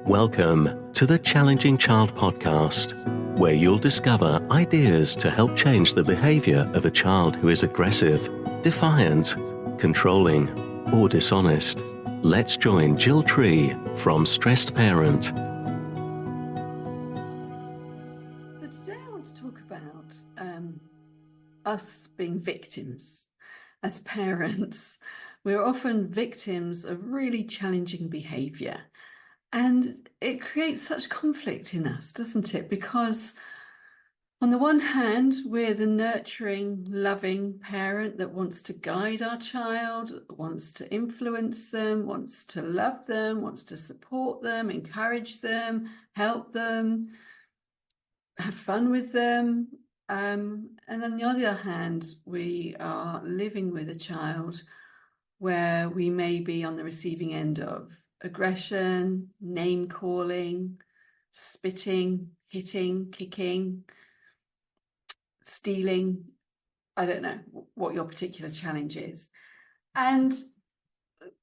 Welcome to the Challenging Child Podcast, where you'll discover ideas to help change the behaviour of a child who is aggressive, defiant, controlling, or dishonest. Let's join Jill Tree from Stressed Parent. So today I want to talk about us being victims. As parents, we're often victims of really challenging behaviour. And it creates such conflict in us, doesn't it? Because on the one hand, we're the nurturing, loving parent that wants to guide our child, wants to influence them, wants to love them, wants to support them, encourage them, help them, have fun with them. And on the other hand, we are living with a child where we may be on the receiving end of aggression, name calling, spitting, hitting, kicking, stealing. I don't know what your particular challenge is. And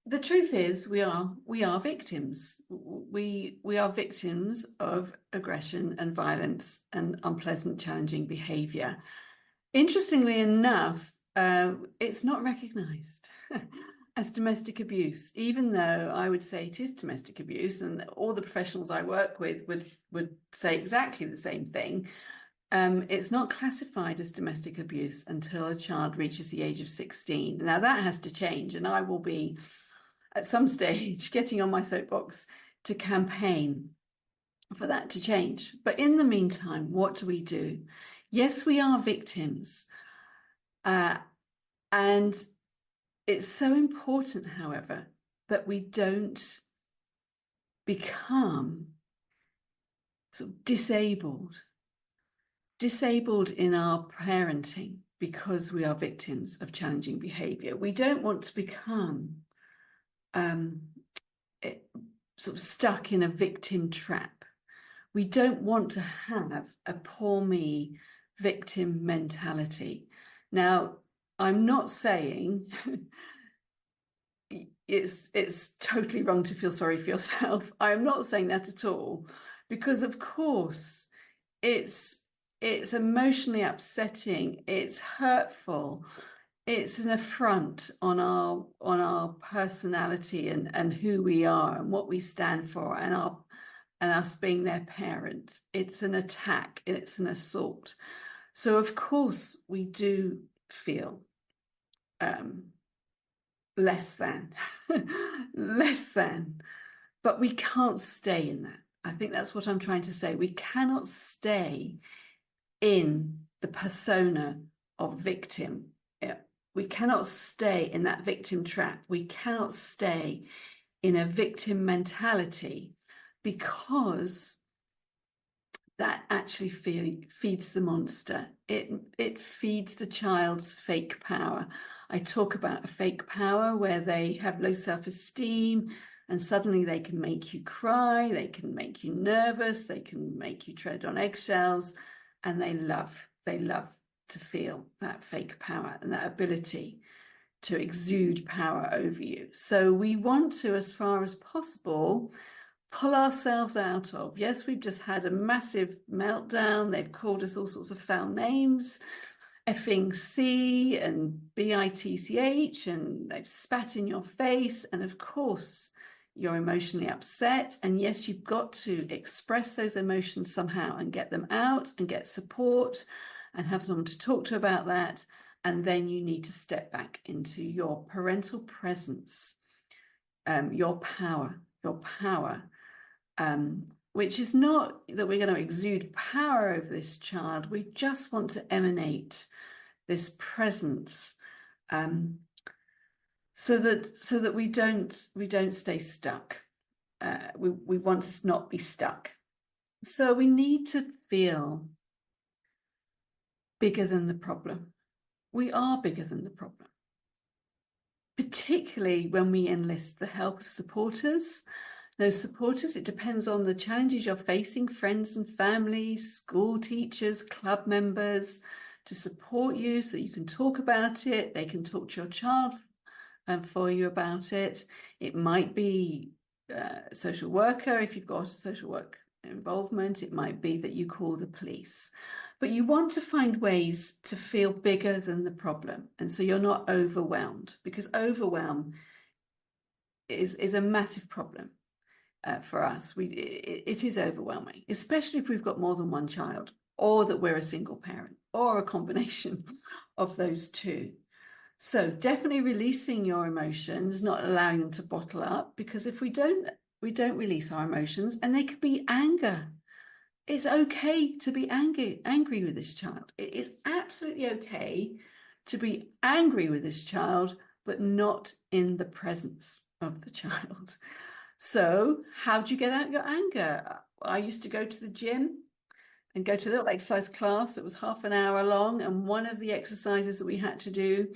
the truth is we are victims. We are victims of aggression and violence and unpleasant, challenging behavior. Interestingly enough, it's not recognized as domestic abuse, even though I would say it is domestic abuse, and all the professionals I work with would say exactly the same thing. It's not classified as domestic abuse until a child reaches the age of 16. Now that has to change, and I will be at some stage getting on my soapbox to campaign for that to change. But in the meantime, what do? Yes, we are victims, and it's so important, however, that we don't become sort of disabled in our parenting because we are victims of challenging behaviour. We don't want to become sort of stuck in a victim trap. We don't want to have a poor me victim mentality. Now, I'm not saying it's totally wrong to feel sorry for yourself. I'm not saying that at all, because of course it's emotionally upsetting, it's hurtful, it's an affront on our personality and who we are and what we stand for and us being their parent. It's an attack, it's an assault. So of course we do feel less than, but we can't stay in that. I think that's what I'm trying to say. We cannot stay in the persona of victim. We cannot stay in that victim trap. We cannot stay in a victim mentality, because that actually feeds the monster. It feeds the child's fake power. I talk about a fake power where they have low self-esteem and suddenly they can make you cry, they can make you nervous, they can make you tread on eggshells, and they love to feel that fake power and that ability to exude power over you. So we want to, as far as possible, pull ourselves out of. Yes, we've just had a massive meltdown. They've called us all sorts of foul names, effing C and bitch, and they've spat in your face. And of course, you're emotionally upset. And yes, you've got to express those emotions somehow and get them out and get support and have someone to talk to about that. And then you need to step back into your parental presence, your power, which is not that we're going to exude power over this child. We just want to emanate this presence, so that we don't stay stuck. We want to not be stuck. So we need to feel bigger than the problem. We are bigger than the problem, particularly when we enlist the help of supporters. Those supporters, it depends on the challenges you're facing, friends and family, school teachers, club members, to support you so you can talk about it. They can talk to your child for you about it. It might be social worker. If you've got a social work involvement, it might be that you call the police. But you want to find ways to feel bigger than the problem. And so you're not overwhelmed, because overwhelm is a massive problem for us. It is overwhelming, especially if we've got more than one child, or that we're a single parent, or a combination of those two. So definitely releasing your emotions, not allowing them to bottle up, because if we don't release our emotions, and they could be anger. It's okay to be angry with this child. It is absolutely okay to be angry with this child, but not in the presence of the child. So how do you get out your anger? I used to go to the gym and go to a little exercise class that was half an hour long. And one of the exercises that we had to do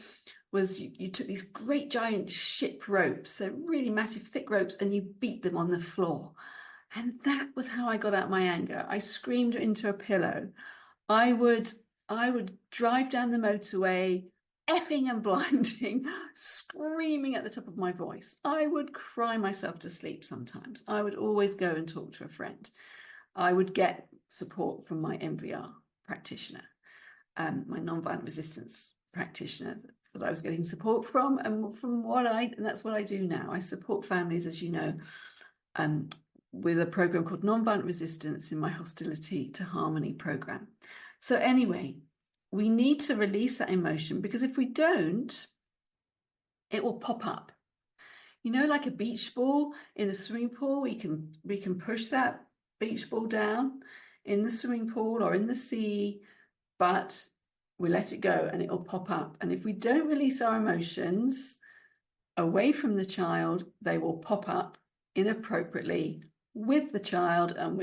was you took these great giant ship ropes, they're really massive, thick ropes, and you beat them on the floor. And that was how I got out my anger. I screamed into a pillow. I would drive down the motorway, effing and blinding, screaming at the top of my voice. I would cry myself to sleep sometimes. I would always go and talk to a friend. I would get support from my MVR practitioner, my nonviolent resistance practitioner that I was getting support from, and that's what I do now. I support families, as you know, with a program called Nonviolent Resistance in my Hostility to Harmony program. So anyway, we need to release that emotion, because if we don't, it will pop up. You know, like a beach ball in the swimming pool, we can push that beach ball down in the swimming pool or in the sea, but we let it go and it will pop up. And if we don't release our emotions away from the child, they will pop up inappropriately with the child, and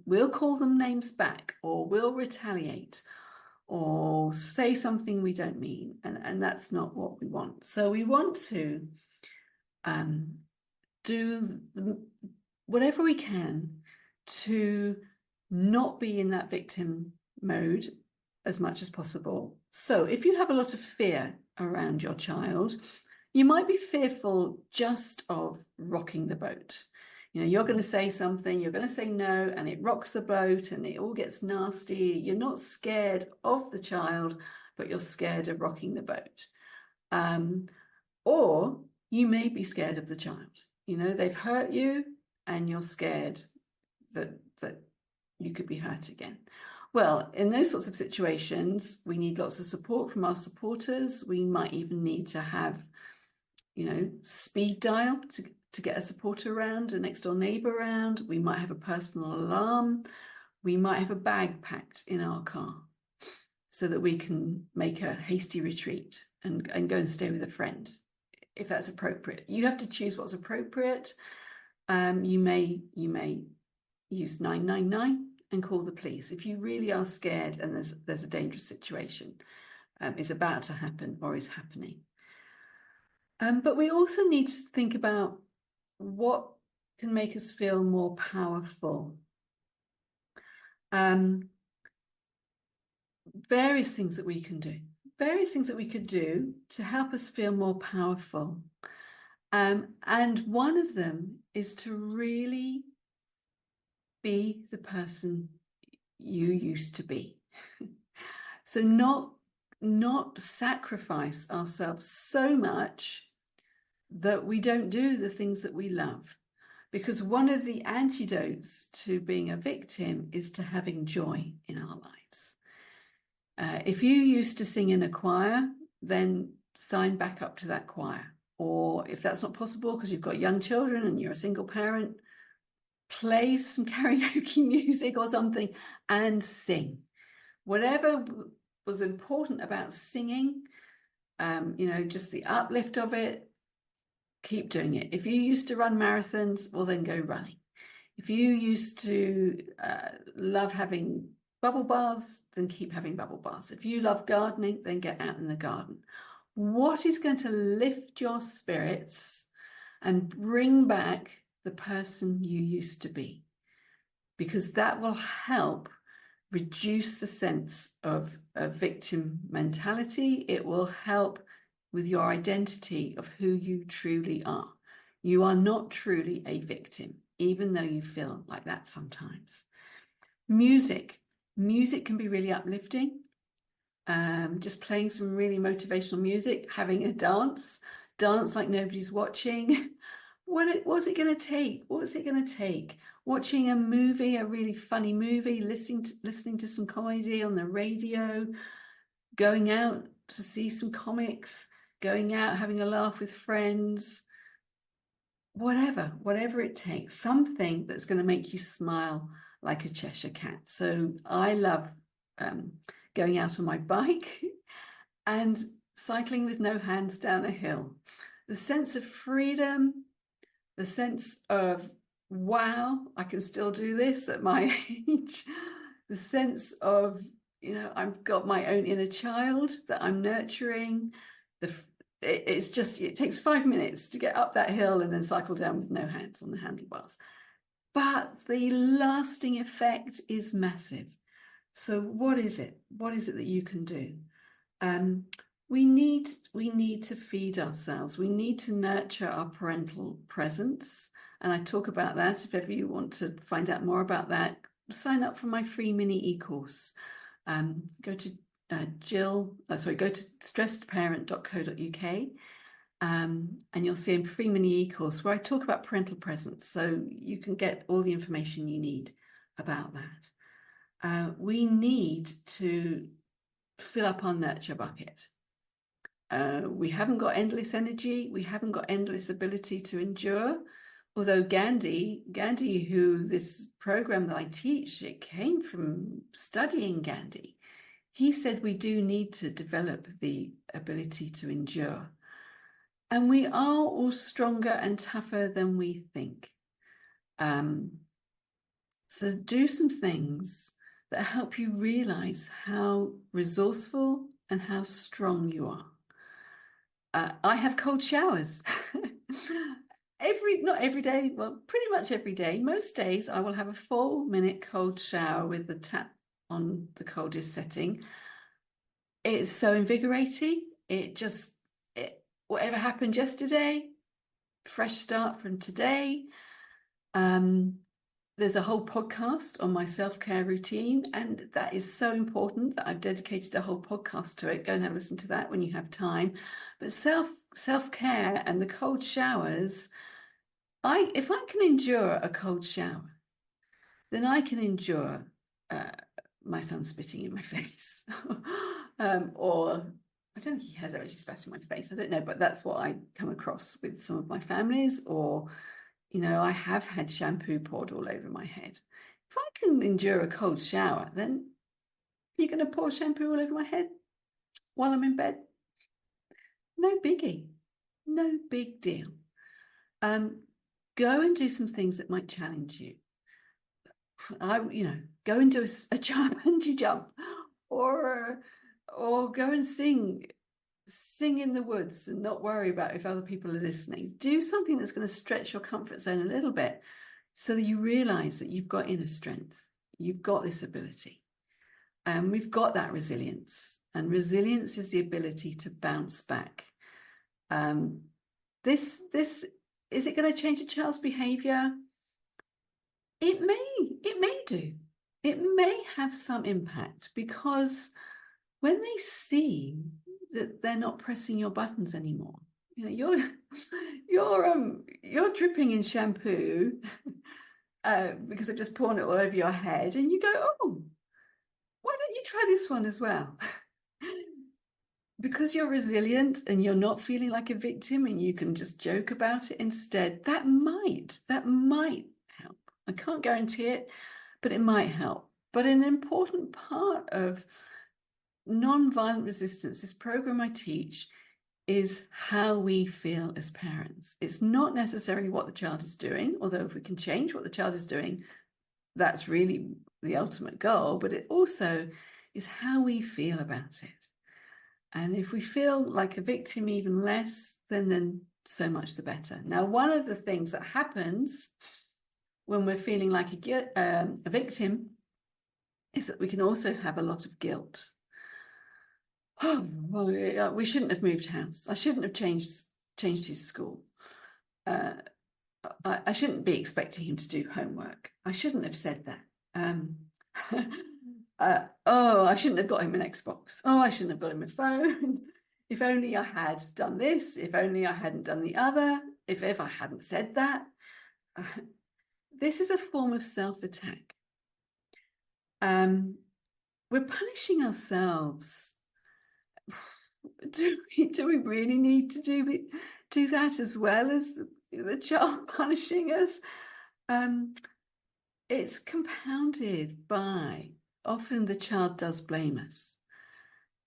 we'll call them names back, or we'll retaliate, or say something we don't mean, and that's not what we want. So we want to do whatever we can to not be in that victim mode as much as possible. So if you have a lot of fear around your child, you might be fearful just of rocking the boat. You know, you're going to say something, you're going to say no, and it rocks the boat and it all gets nasty. You're not scared of the child, but you're scared of rocking the boat. Or you may be scared of the child. You know, they've hurt you and you're scared that you could be hurt again. Well, in those sorts of situations, we need lots of support from our supporters. We might even need to have, you know, speed dial to get a supporter around, a next door neighbor around. We might have a personal alarm. We might have a bag packed in our car so that we can make a hasty retreat and go and stay with a friend, if that's appropriate. You have to choose what's appropriate. You may use 999 and call the police if you really are scared and there's a dangerous situation is about to happen or is happening. But we also need to think about what can make us feel more powerful. Various things that we can do. Various things that we could do to help us feel more powerful. And one of them is to really be the person you used to be. So not sacrifice ourselves so much that we don't do the things that we love. Because one of the antidotes to being a victim is to having joy in our lives. If you used to sing in a choir, then sign back up to that choir. Or if that's not possible because you've got young children and you're a single parent, play some karaoke music or something and sing. Whatever was important about singing, you know, just the uplift of it, keep doing it. If you used to run marathons, well, then go running. If you used to love having bubble baths, then keep having bubble baths. If you love gardening, then get out in the garden. What is going to lift your spirits and bring back the person you used to be? Because that will help reduce the sense of a victim mentality. It will help with your identity of who you truly are. You are not truly a victim, even though you feel like that sometimes. Music can be really uplifting. Just playing some really motivational music, having a dance like nobody's watching. What's it going to take? What's it going to take? Watching a movie, a really funny movie, listening to some comedy on the radio, going out to see some comics, going out, having a laugh with friends, whatever it takes, something that's going to make you smile like a Cheshire cat. So I love going out on my bike and cycling with no hands down a hill. The sense of freedom, the sense of, wow, I can still do this at my age, the sense of, I've got my own inner child that I'm nurturing. It takes 5 minutes to get up that hill and then cycle down with no hands on the handlebars. But the lasting effect is massive. So what is it? What is it that you can do? We need to feed ourselves. We need to nurture our parental presence. And I talk about that. If ever you want to find out more about that, sign up for my free mini e-course. Go to stressedparent.co.uk, and you'll see a free mini e-course where I talk about parental presence, so you can get all the information you need about that. We need to fill up our nurture bucket. We haven't got endless energy. We haven't got endless ability to endure. Although Gandhi, who this program that I teach, it came from studying Gandhi. He said we do need to develop the ability to endure. And we are all stronger and tougher than we think. So do some things that help you realize how resourceful and how strong you are. I have cold showers. Not every day, well, pretty much every day. Most days I will have a 4-minute cold shower with the tap on the coldest setting. It's so invigorating. Whatever happened yesterday, fresh start from today. There's a whole podcast on my self-care routine, and that is so important that I've dedicated a whole podcast to it. Go and have a listen to that when you have time. But self-care and the cold showers, if I can endure a cold shower, then I can endure my son spitting in my face. Or I don't think he has actually spat in my face. I don't know, but that's what I come across with some of my families. Or, I have had shampoo poured all over my head. If I can endure a cold shower, then you're going to pour shampoo all over my head while I'm in bed? No biggie. No big deal. Go and do some things that might challenge you. Go and do a bungee jump, or go and sing in the woods and not worry about if other people are listening. Do something that's going to stretch your comfort zone a little bit so that you realize that you've got inner strength. You've got this ability. And we've got that resilience. And resilience is the ability to bounce back. This is it going to change a child's behavior? It may do. It may have some impact, because when they see that they're not pressing your buttons anymore, you're dripping in shampoo because they've just poured it all over your head, and you go, oh, why don't you try this one as well? Because you're resilient and you're not feeling like a victim, and you can just joke about it instead. That might help. I can't guarantee it, but it might help. But an important part of non-violent resistance, this program I teach, is how we feel as parents. It's not necessarily what the child is doing, although if we can change what the child is doing, that's really the ultimate goal, but it also is how we feel about it. And if we feel like a victim even less, then so much the better. Now, one of the things that happens when we're feeling like a victim is that we can also have a lot of guilt. Oh, well, we shouldn't have moved house. I shouldn't have changed his school. I shouldn't be expecting him to do homework. I shouldn't have said that. Oh, I shouldn't have got him an Xbox. Oh, I shouldn't have got him a phone. If only I had done this. If only I hadn't done the other. If I hadn't said that. This is a form of self-attack. We're punishing ourselves. Do we really need to do that as well as the child punishing us? It's compounded by often the child does blame us,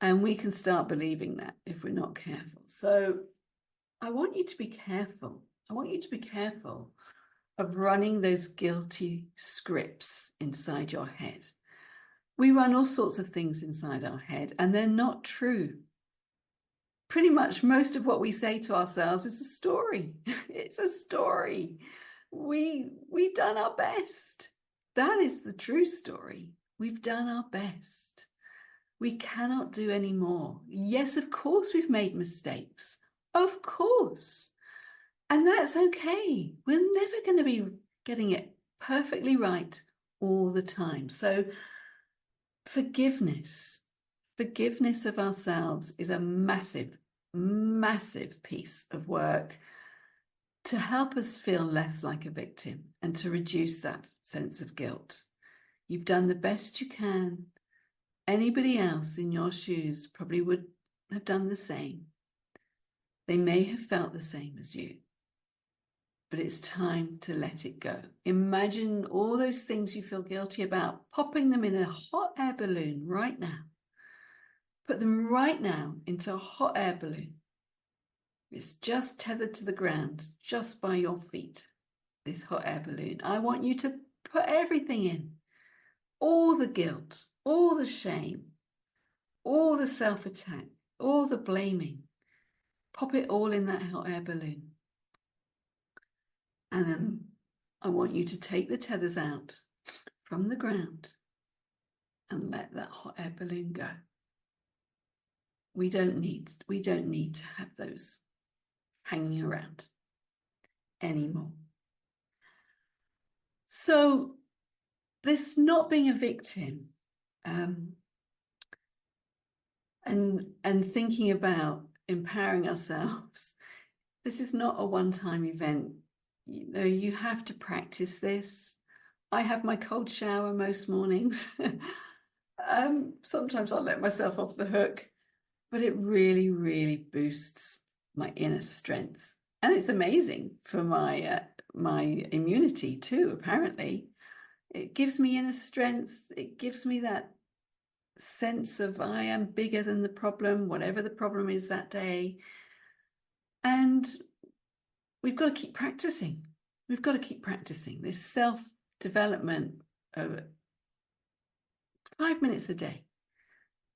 and we can start believing that if we're not careful. So I want you to be careful. I want you to be careful of running those guilty scripts inside your head. We run all sorts of things inside our head, and they're not true. Pretty much most of what we say to ourselves is a story. It's a story. We've done our best. That is the true story. We've done our best. We cannot do any more. Yes, of course we've made mistakes. Of course. And that's okay. We're never going to be getting it perfectly right all the time. So forgiveness of ourselves is a massive, massive piece of work to help us feel less like a victim and to reduce that sense of guilt. You've done the best you can. Anybody else in your shoes probably would have done the same. They may have felt the same as you, but it's time to let it go. Imagine all those things you feel guilty about, popping them in a hot air balloon right now. Put them right now into a hot air balloon. It's just tethered to the ground, just by your feet, this hot air balloon. I want you to put everything in. All the guilt, all the shame, all the self-attack, all the blaming. Pop it all in that hot air balloon. And then I want you to take the tethers out from the ground and let that hot air balloon go. We don't need to have those hanging around anymore. So this not being a victim and thinking about empowering ourselves, this is not a one-time event. You know, you have to practice this. I have my cold shower most mornings. Sometimes I'll let myself off the hook, but it really, really boosts my inner strength. And it's amazing for my immunity too, apparently. It gives me inner strength. It gives me that sense of I am bigger than the problem, whatever the problem is that day. And we've got to keep practicing. We've got to keep practicing this self-development over 5 minutes a day.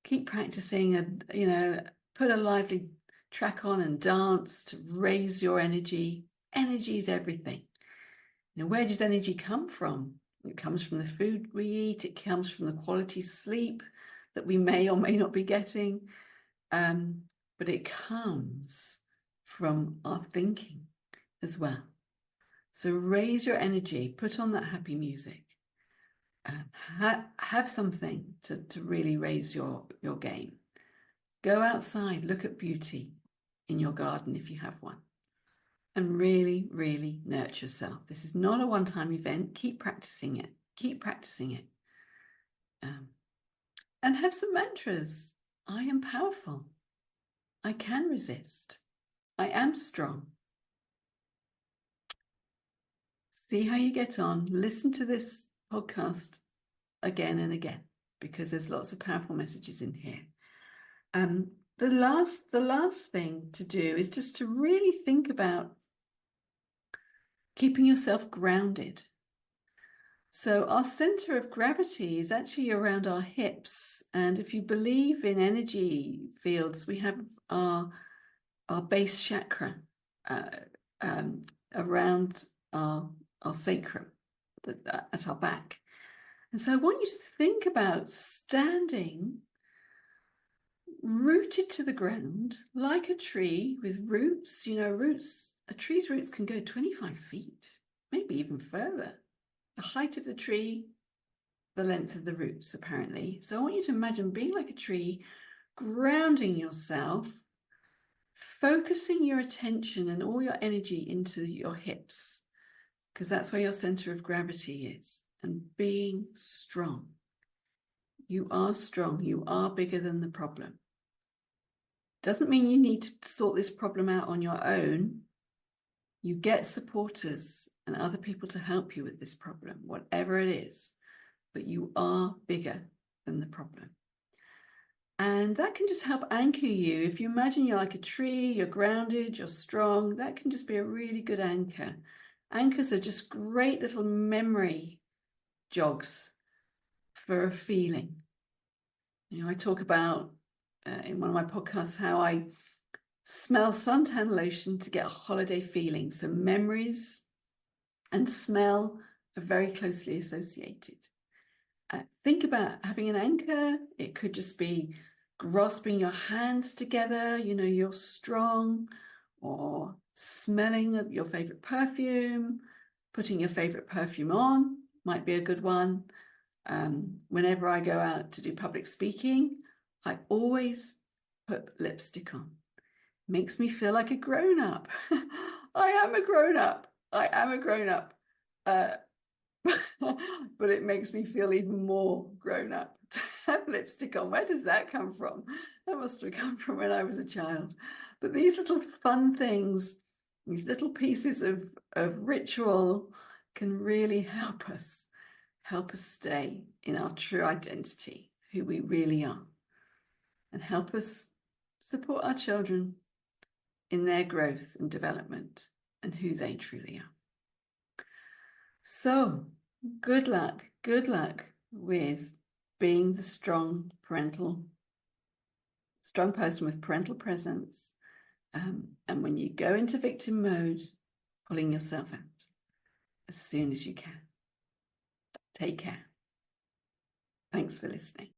Keep practicing and, you know, put a lively track on and dance to raise your energy. Energy is everything. You know, where does energy come from? It comes from the food we eat. It comes from the quality sleep that we may or may not be getting. But it comes from our thinking as well. So raise your energy, put on that happy music. Have something to really raise your game. Go outside, look at beauty in your garden if you have one. And really, really nurture yourself. This is not a one-time event. Keep practicing it. Keep practicing it. And have some mantras. I am powerful. I can resist. I am strong. See how you get on. Listen to this podcast again and again, because there's lots of powerful messages in here. The last thing to do is just to really think about keeping yourself grounded. So our center of gravity is actually around our hips. And if you believe in energy fields, we have our base chakra around our sacrum at our back. And so I want you to think about standing rooted to the ground like a tree with roots, you know, roots a tree's roots can go 25 feet, maybe even further. The height of the tree, the length of the roots, apparently. So I want you to imagine being like a tree, grounding yourself, focusing your attention and all your energy into your hips, because that's where your center of gravity is, and being strong. You are strong. You are bigger than the problem. Doesn't mean you need to sort this problem out on your own. You get supporters and other people to help you with this problem, whatever it is, but you are bigger than the problem. And that can just help anchor you. If you imagine you're like a tree, you're grounded, you're strong, that can just be a really good anchor. Anchors are just great little memory jogs for a feeling. You know, I talk about in one of my podcasts how I smell suntan lotion to get a holiday feeling. So memories and smell are very closely associated. Think about having an anchor. It could just be grasping your hands together, you know, you're strong, or smelling of your favorite perfume, putting your favorite perfume on might be a good one. Whenever I go out to do public speaking, I always put lipstick on. Makes me feel like a grown-up. I am a grown-up. I am a grown-up. But it makes me feel even more grown-up to have lipstick on. Where does that come from? That must have come from when I was a child. But these little fun things, these little pieces of ritual can really help us stay in our true identity, who we really are, and help us support our children in their growth and development and who they truly are. So good luck with being the strong person with parental presence. And when you go into victim mode, pulling yourself out as soon as you can. Take care. Thanks for listening.